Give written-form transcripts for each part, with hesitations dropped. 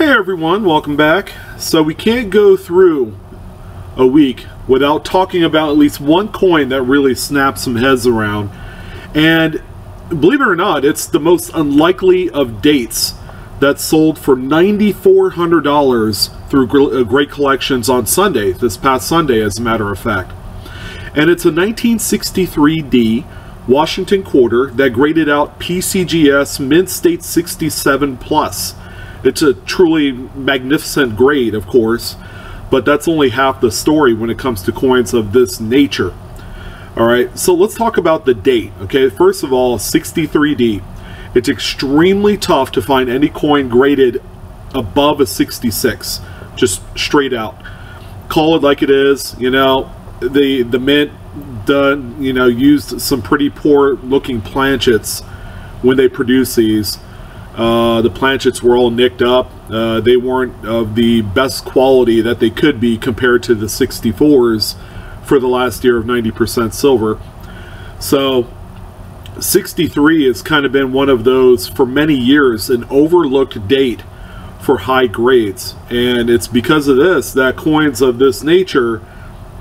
Hey everyone, welcome back. So we can't go through a week without talking about at least one coin that really snaps some heads around. And believe it or not, it's the most unlikely of dates that sold for $9,400 through Great Collections on Sunday, this past Sunday as a matter of fact. And it's a 1963D Washington quarter that graded out PCGS Mint State 67 Plus. It's a truly magnificent grade, of course, but that's only half the story when it comes to coins of this nature. Alright, so let's talk about the date. Okay, first of all, 63D. It's extremely tough to find any coin graded above a 66, just straight out. Call it like it is. You know, the mint done, you know, used some pretty poor looking planchets when they produced these. The planchets were all nicked up. They weren't of the best quality that they could be compared to the 64s for the last year of 90% silver. So 63 has kind of been one of those, for many years, an overlooked date for high grades. And it's because of this that coins of this nature,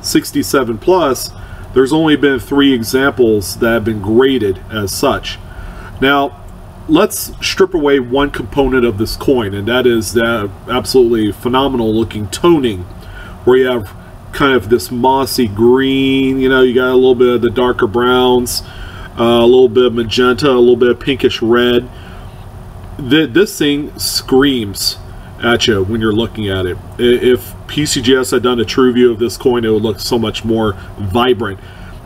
67 plus, there's only been 3 examples that have been graded as such. Now, let's strip away one component of this coin, and that is that absolutely phenomenal looking toning, where you have kind of this mossy green, you know, you got a little bit of the darker browns, a little bit of magenta, a little bit of pinkish red. This thing screams at you when you're looking at it. If PCGS had done a true view of this coin, it would look so much more vibrant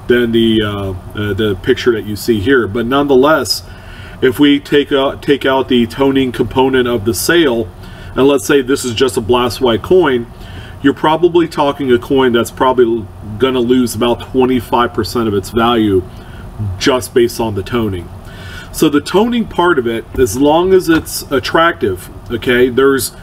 than the picture that you see here. But nonetheless, if we take out the toning component of the sale, and let's say this is just a blast white coin, you're probably talking a coin that's probably going to lose about 25% of its value just based on the toning. So the toning part of it, as long as it's attractive, okay, there's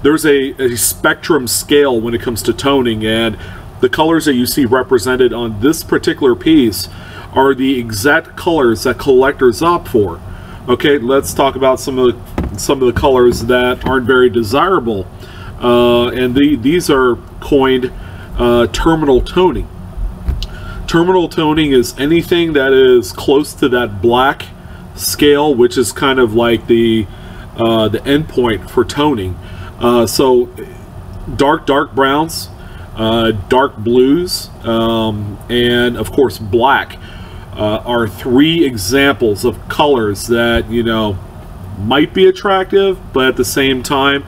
a spectrum scale when it comes to toning, and the colors that you see represented on this particular piece are the exact colors that collectors opt for. Okay, let's talk about some of the colors that aren't very desirable, and these are coined terminal toning. Terminal toning is anything that is close to that black scale, which is kind of like the endpoint for toning. So dark browns, dark blues, and of course black are 3 examples of colors that, you know, might be attractive, but at the same time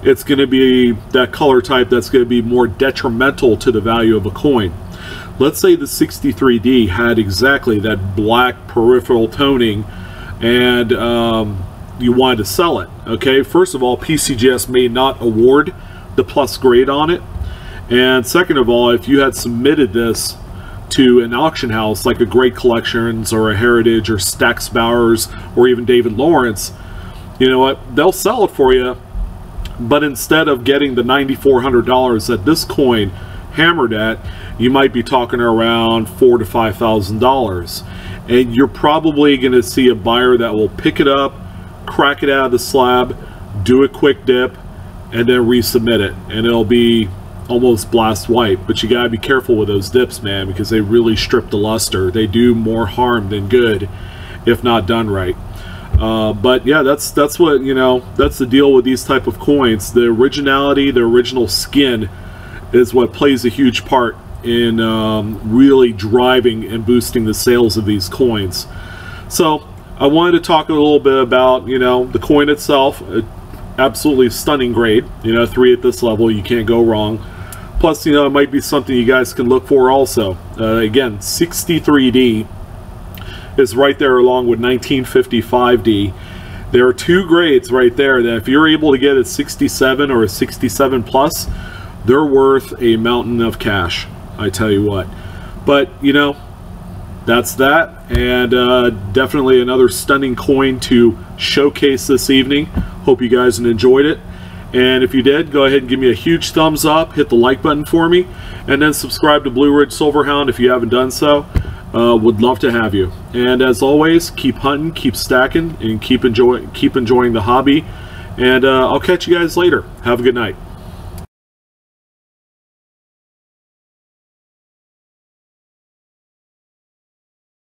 it's going to be that color type that's going to be more detrimental to the value of a coin. Let's say the 63D had exactly that black peripheral toning, and you wanted to sell it. Okay, first of all, PCGS may not award the plus grade on it, and second of all, if you had submitted this to an auction house like a Great Collections or a Heritage or Stack's Bowers or even David Lawrence, you know what, they'll sell it for you, but instead of getting the $9,400 that this coin hammered at, you might be talking around $4,000 to $5,000, and you're probably going to see a buyer that will pick it up, crack it out of the slab, do a quick dip, and then resubmit it, and it'll be almost blast white. But you gotta be careful with those dips, man, because they really strip the luster. They do more harm than good if not done right. But yeah, that's what, you know, that's the deal with these type of coins. The originality, the original skin is what plays a huge part in really driving and boosting the sales of these coins. So I wanted to talk a little bit about, you know, the coin itself. Absolutely stunning grade, you know, 3 at this level, you can't go wrong. Plus, you know, it might be something you guys can look for also. Again, 63D is right there along with 1955D. There are 2 grades right there that if you're able to get a 67 or a 67 plus, they're worth a mountain of cash, I tell you what. But, you know, that's that, and definitely another stunning coin to showcase this evening. Hope you guys enjoyed it, and if you did, go ahead and give me a huge thumbs up, hit the like button for me, and then subscribe to Blue Ridge Silverhound if you haven't done so. Would love to have you. And as always, keep hunting, keep stacking, and keep enjoying the hobby, And I'll catch you guys later. Have a good night.